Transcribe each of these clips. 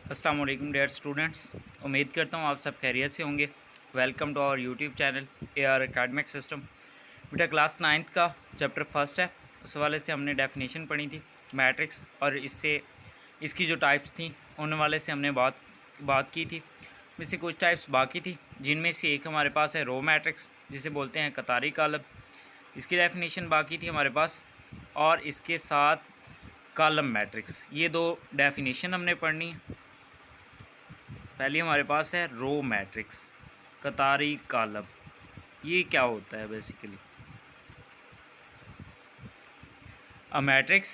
अस्सलाम वालेकुम dear students. उम्मीद करता हूँ आप सब खैरियत से होंगे। Welcome to our YouTube channel AR academic system. बेटा क्लास 9th का चैप्टर फर्स्ट है, उस वाले से हमने डेफिनेशन पढ़ी थी मैट्रिक्स, और इससे इसकी जो टाइप्स थी उन वाले से हमने बात की थी। इससे कुछ टाइप्स बाकी थी, जिनमें से एक हमारे पास है रो मैट्रिक्स, जिसे बोलते हैं कतारी कालब। इसकी डेफिनेशन बाकी थी हमारे पास, और इसके साथ कॉलम मैट्रिक्स। ये दो डेफिनेशन हमने पढ़नी है। पहले हमारे पास है रो मैट्रिक्स, कतारी कालब। ये क्या होता है basically? A matrix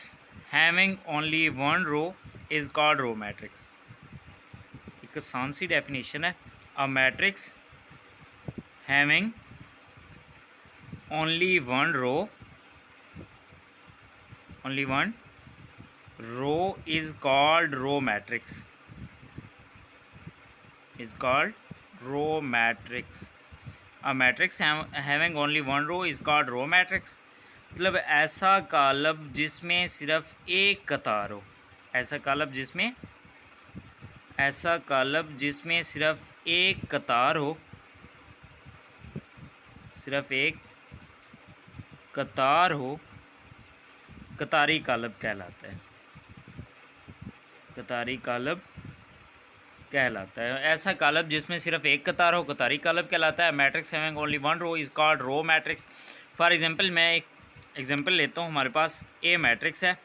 having only one row is called row matrix. एक आसान सी डेफिनेशन है। A matrix having only one row is called row matrix, is called row matrix. A matrix having only one row is called row matrix. मतलब ऐसा कालब जिसमें सिर्फ एक कतार हो, ऐसा कालब जिसमें सिर्फ एक कतार हो, सिर्फ एक कतार हो, कतारी कालब कहलाता है। कतारी कालब कहलाता है। ऐसा कालब जिसमें सिर्फ एक कतार हो, कतारी कालब कहलाता है। Matrix having only one row is called row matrix. For example, मैं एक एग्जांपल लेता हूँ। हमारे पास ए मैट्रिक्स है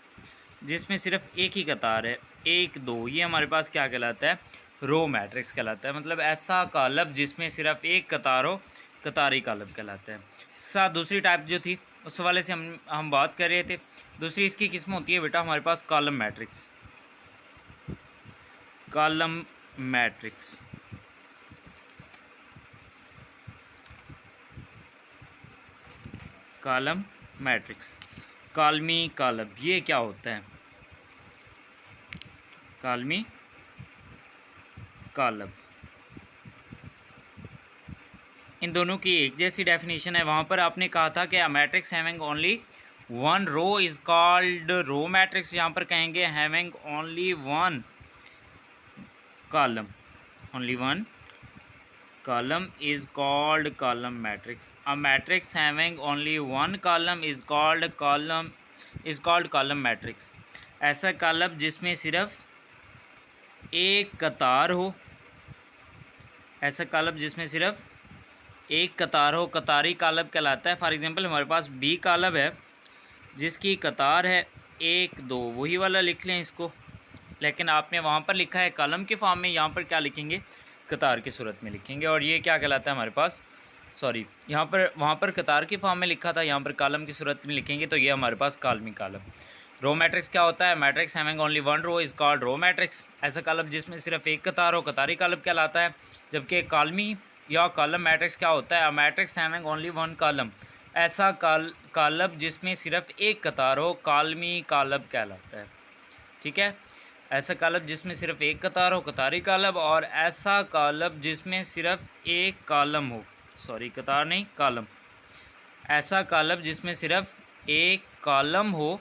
जिसमें सिर्फ एक ही कतार है, 1 2। ये हमारे पास क्या कहलाता है? रो मैट्रिक्स कहलाता है। मतलब ऐसा कालब जिसमें सिर्फ एक कतार हो, कतारी कालब कहलाता है। साथ दूसरी टाइप जो थी उस हवाले से हम बात कर रहे थे। दूसरी इसकी किस्म होती है बेटा हमारे पास column matrix. Column matrix column matrix कॉलमी कालब। ये क्या होता है? कॉलमी कालब। इन दोनों की एक जैसी डेफिनेशन है। वहाँ पर आपने कहा था कि matrix having only one row is called row matrix. यहाँ पर कहेंगे having only one column, only one column is called column matrix. A matrix having only one column is called column matrix. ऐसा कॉलम जिसमें सिर्फ एक कतार हो, ऐसा कॉलम जिसमें सिर्फ एक कतार हो, कतारी कॉलम कहलाता है। फॉर एग्जांपल हमारे पास बी कॉलम है जिसकी कतार है 1 2, वही वाला लिख लें इसको, लेकिन आपने वहाँ पर लिखा है कॉलम के फॉर्म में, यहाँ पर क्या लिखेंगे? कतार की सूरत में लिखेंगे। और ये क्या कहलाता है हमारे पास? सॉरी, वहाँ पर कतार के फॉर्म में लिखा था, यहाँ पर कॉलम की सूरत में लिखेंगे, तो ये हमारे पास कॉलमी कॉलम। रो मैट्रिक्स क्या होता है? Matrix having only one row is called row matrix. ऐसा कॉलम जिसमें सिर्फ एक कतार हो, कतारी कॉलम कहलाता है। जबकि कॉलमी या कॉलम मैट्रिक्स क्या होता है? Matrix having only one column, ऐसा कॉलम जिसमें सिर्फ एक कतार हो, कॉलमी कॉलम कहलाता है। ठीक है, ऐसा कॉलम जिसमें सिर्फ एक कतार हो, कतारी कॉलम। और ऐसा कॉलम जिसमें सिर्फ एक कॉलम हो, सॉरी कतार नहीं कॉलम, ऐसा कॉलम जिसमें सिर्फ एक कॉलम हो,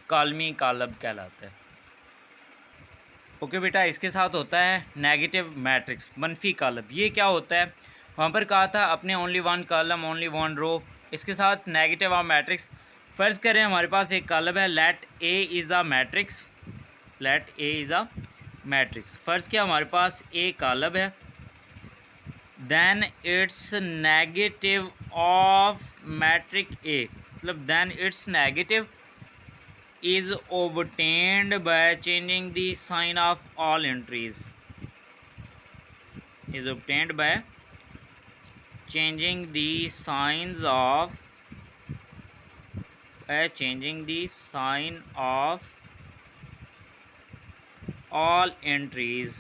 कॉलमी कॉलम कहलाता है। ओके बेटा, इसके साथ होता है नेगेटिव मैट्रिक्स, मनफी कॉलम। ये क्या होता है? वहाँ पर कहा था अपने only one column, only one row. इसके साथ नेगेटिव ऑफ मैट्रिक्स। फ़र्ज़ करें हमारे पास एक कॉलम है, let A is a matrix, let A is a matrix. फ़र्ज़ किया हमारे पास ए कॉलम है, then it's negative of matrix A, मतलब then it's negative is obtained by changing the sign of all entries, is obtained by changing the signs of sign of all entries।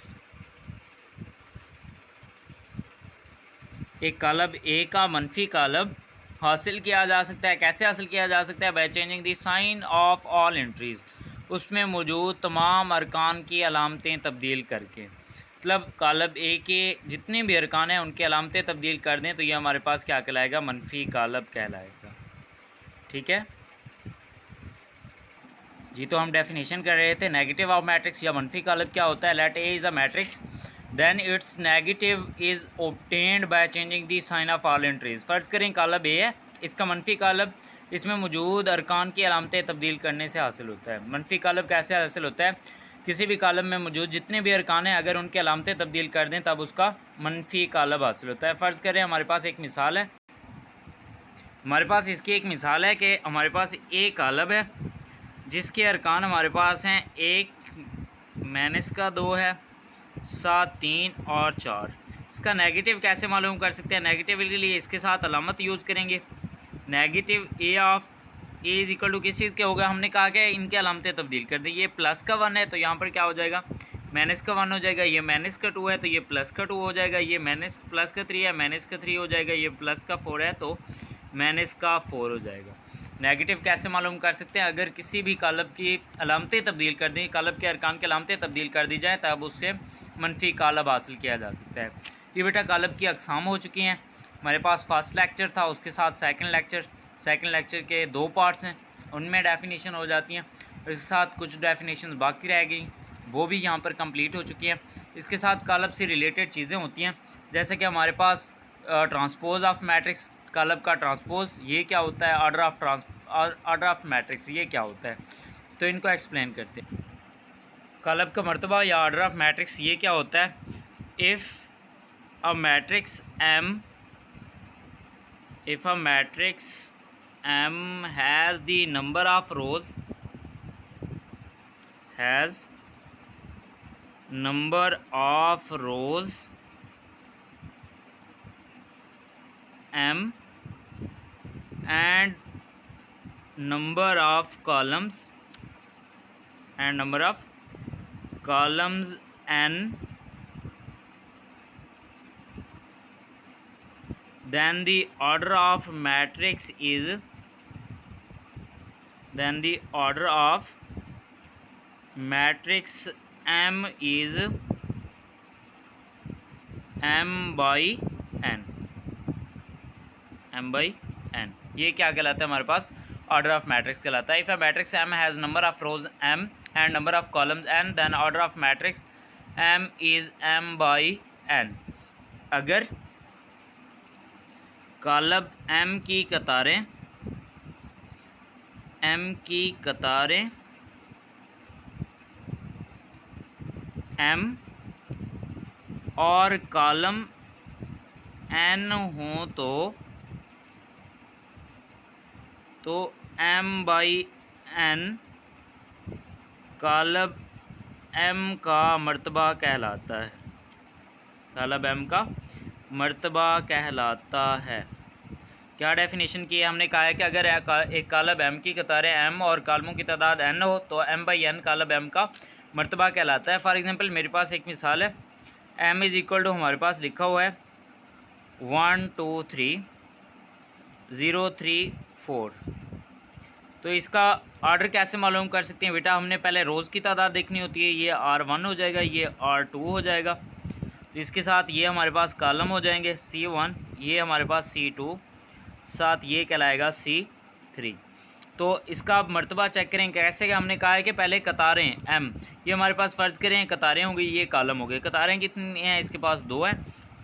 एक column A का मनफी column हासिल किया जा सकता है। कैसे हासिल किया जा सकता है? By changing the sign of all entries, उसमें मौजूद तमाम अरकान की अलामतें तब्दील करके। मतलब कॉलम ए के जितने भी अरकान हैं उनकी अलामतें तब्दील कर दें तो ये हमारे पास क्या कहलाएगा? मनफी कॉलम कहलाएगा। ठीक है, जी तो हम डेफिनेशन कर रहे थे नेगेटिव ऑफ मैट्रिक्स या मनफी कॉलम क्या होता है। Let A is a matrix then it's negative is obtained by changing the sign of all entries. फ़र्ज़ करें कॉलम ए है, इसका मनफी कॉलम इसमें मौजूद अरकान की अलामतें तब्दील करने से हासिल होता है। मनफी कॉलम कैसे हासिल होता है? किसी भी कॉलम में मौजूद जितने भी अरकान हैं अगर उनकी अलामतें तब्दील कर दें तब उसका मनफी कॉलम हासिल होता है। फ़र्ज़ करें हमारे पास एक मिसाल है, हमारे पास इसकी एक मिसाल है कि हमारे पास एक कॉलम है जिसके अरकान हमारे पास हैं 1 माइनस का 2 है, 7 3 और 4। इसका नेगेटिव कैसे मालूम कर सकते हैं? नेगेटिव के लिए इसके साथ अलामत यूज़ करेंगे। Negative A of A is equal to किस चीज़ के होगा? हमने कहा कि इनके अलामतें तब्दील कर दी। ये प्लस का 1 है तो यहाँ पर क्या हो जाएगा? माइनस का 1 हो जाएगा। ये माइनस का 2 है तो ये प्लस का 2 हो जाएगा। ये माइनस प्लस का 3 है, माइनस का 3 हो जाएगा। ये प्लस का 4 है तो माइनस का 4 हो जाएगा। नेगेटिव कैसे मालूम कर सकते हैं? अगर किसी भी कॉलम की अलामतें तब्दील कर दी, कॉलम के अरकान की अलामतें तब्दील कर दी जाए तब उससे मनफी कॉलम हासिल किया जा सकता है। ये बेटा कॉलम की अक़साम हो चुकी हैं। हमारे पास फर्स्ट लेक्चर था, उसके साथ सेकंड लेक्चर के 2 पार्ट्स हैं, उनमें डेफिनेशन हो जाती हैं। इसके साथ कुछ डेफिनेशन बाकी रह गई, वो भी यहाँ पर कंप्लीट हो चुकी हैं। इसके साथ कॉलम से रिलेटेड चीज़ें होती हैं, जैसे कि हमारे पास ट्रांसपोज ऑफ मैट्रिक्स, कॉलम का ट्रांसपोज ये क्या होता है, ऑर्डर ऑफ मैट्रिक्स ये क्या होता है, तो इनको एक्सप्लेन करते हैं। कॉलम का मर्तबा या ऑर्डर ऑफ मैट्रिक्स ये क्या होता है? If a matrix M has the number of rows M and number of columns N, then the order of matrix is M is M by n। ये क्या कहलाता है? हमारे पास ऑर्डर ऑफ मैट्रिक्स कहलाता है। If a matrix M has number of rows M and number of columns N, then order of matrix M is M by n। अगर column M की कतारें M और कॉलम N हो तो M by n column M का मर्तबा कहलाता है। कॉलम M का मर्तबा कहलाता है। क्या डेफिनेशन की है? हमने कहा है कि अगर एक कॉलम M की कतारें M और कॉलमों की तादाद n हो तो M by n column M का मर्तबा कहलाता है। फॉर एग्जांपल मेरे पास एक मिसाल है, M इज़ इक्वल टू हमारे पास लिखा हुआ है 1 2 3 0 3 4। तो इसका ऑर्डर कैसे मालूम कर सकते हैं बेटा? हमने पहले रोज़ की तादाद देखनी होती है। ये R1 हो जाएगा, ये R2 हो जाएगा, तो इसके साथ ये हमारे पास कॉलम हो जाएंगे C1, ये हमारे पास C2, साथ ये कहलाएगा C3। तो इसका आप मर्तबा चेक करें कैसे कि हमने कहा है कि पहले कतारें M, ये हमारे पास फ़र्ज़ करें कतारें हो गई, ये कॉलम हो गए। कतारें कितनी हैं? इसके पास 2 हैं,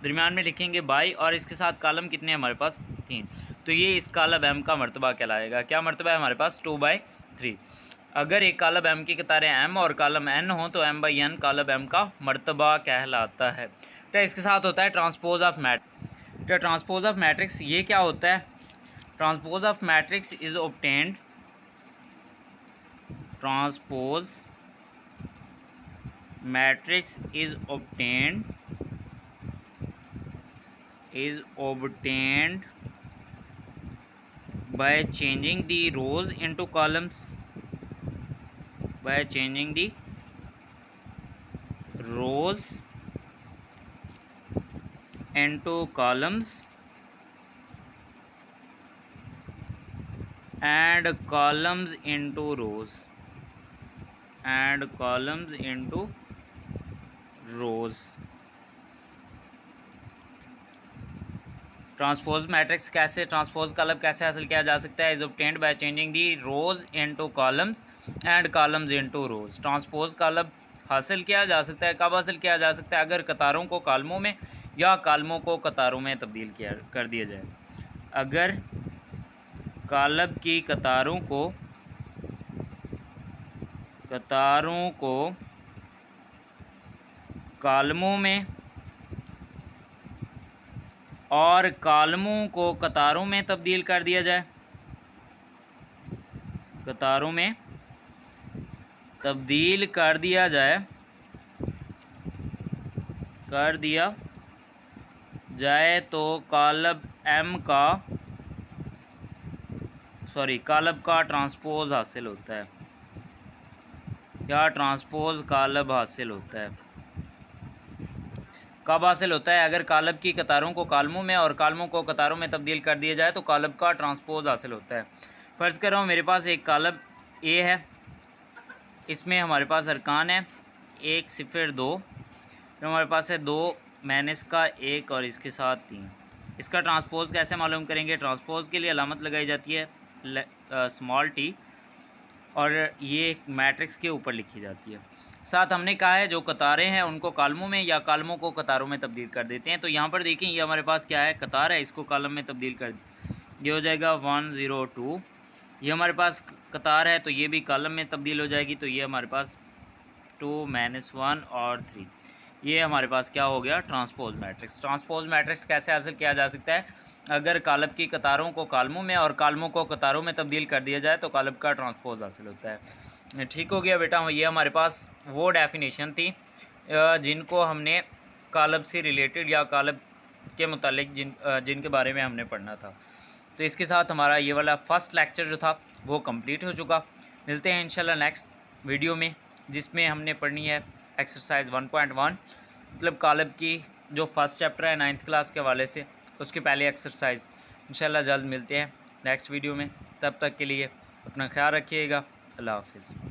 दरमियान में लिखेंगे बाई, और इसके साथ कॉलम कितने हैं हमारे पास? 3। तो ये इस कॉलम M का मर्तबा कहलाएगा। क्या मर्तबा है हमारे पास? 2/3। अगर एक कॉलम M की कतारें M और कॉलम N हो तो M by N column M का मर्तबा कहलाता है। तो इसके साथ होता है ट्रांसपोज ऑफ मैट्रिक्स। तो ट्रांसपोज ऑफ मैट्रिक्स ये क्या होता है? Transpose of matrix is obtained by changing the rows into columns, and columns into rows। Transpose matrix कैसे, ट्रांसपोज कॉलम कैसे हासिल किया जा सकता है? Is obtained by changing the rose into columns and columns into rose. Transpose column हासिल किया जा सकता है, कब हासिल किया जा सकता है? अगर कतारों को कॉलमों में या कॉलमों को कतारों में तब्दील किया कर दिया जाए। अगर कॉलम की कतारों को कॉलमों में और कॉलमों को कतारों में तब्दील कर दिया जाए, कतारों में तब्दील कर दिया जाए तो कॉलम का ट्रांसपोज हासिल होता है, या ट्रांसपोज कॉलम हासिल होता है। कब हासिल होता है? अगर कॉलम की कतारों को कॉलमों में और कॉलमों को कतारों में तब्दील कर दिया जाए तो कॉलम का ट्रांसपोज हासिल होता है। फ़र्ज़ कर रहा हूँ मेरे पास एक कॉलम ए है, इसमें हमारे पास अरकान है 1, 0, 2, फिर हमारे पास है 2 माइनस का 1 और इसके साथ 3। इसका ट्रांसपोज कैसे मालूम करेंगे? ट्रांसपोज के लिए अलामत लगाई जाती है स्मॉल टी, और ये मैट्रिक्स के ऊपर लिखी जाती है। साथ हमने कहा है जो कतारें हैं उनको कॉलमों में या कॉलमों को कतारों में तब्दील कर देते हैं। तो यहाँ पर देखें ये हमारे पास क्या है, कतार है, इसको कॉलम में तब्दील कर, ये हो जाएगा 1, 0, 2। ये हमारे पास कतार है तो ये भी कॉलम में तब्दील हो जाएगी, तो ये हमारे पास 2, -1 और 3। ये हमारे पास क्या हो गया, ट्रांसपोज मैट्रिक्स। ट्रांसपोज मैट्रिक्स कैसे हासिल किया जा सकता है? अगर कॉलम की कतारों को कॉलमों में और कॉलमों को कतारों में तब्दील कर दिया जाए तो कॉलम का ट्रांसपोज हासिल होता है। ठीक हो गया बेटा। ये हमारे पास वो डेफिनेशन थी जिनको हमने कॉलम से रिलेटेड या कॉलम के मुतालिक जिनके बारे में हमने पढ़ना था। तो इसके साथ हमारा ये वाला फर्स्ट लेक्चर जो था वो कंप्लीट हो चुका। मिलते हैं इंशाल्लाह नेक्स्ट वीडियो में, जिसमें हमने पढ़नी है एक्सरसाइज 1.1, मतलब कॉलम की जो फर्स्ट चैप्टर है 9th क्लास के हवाले से, उसकी पहली एक्सरसाइज। इंशाल्लाह जल्द मिलते हैं नेक्स्ट वीडियो में। तब तक के लिए अपना ख्याल रखिएगा। अल्लाह हाफिज़।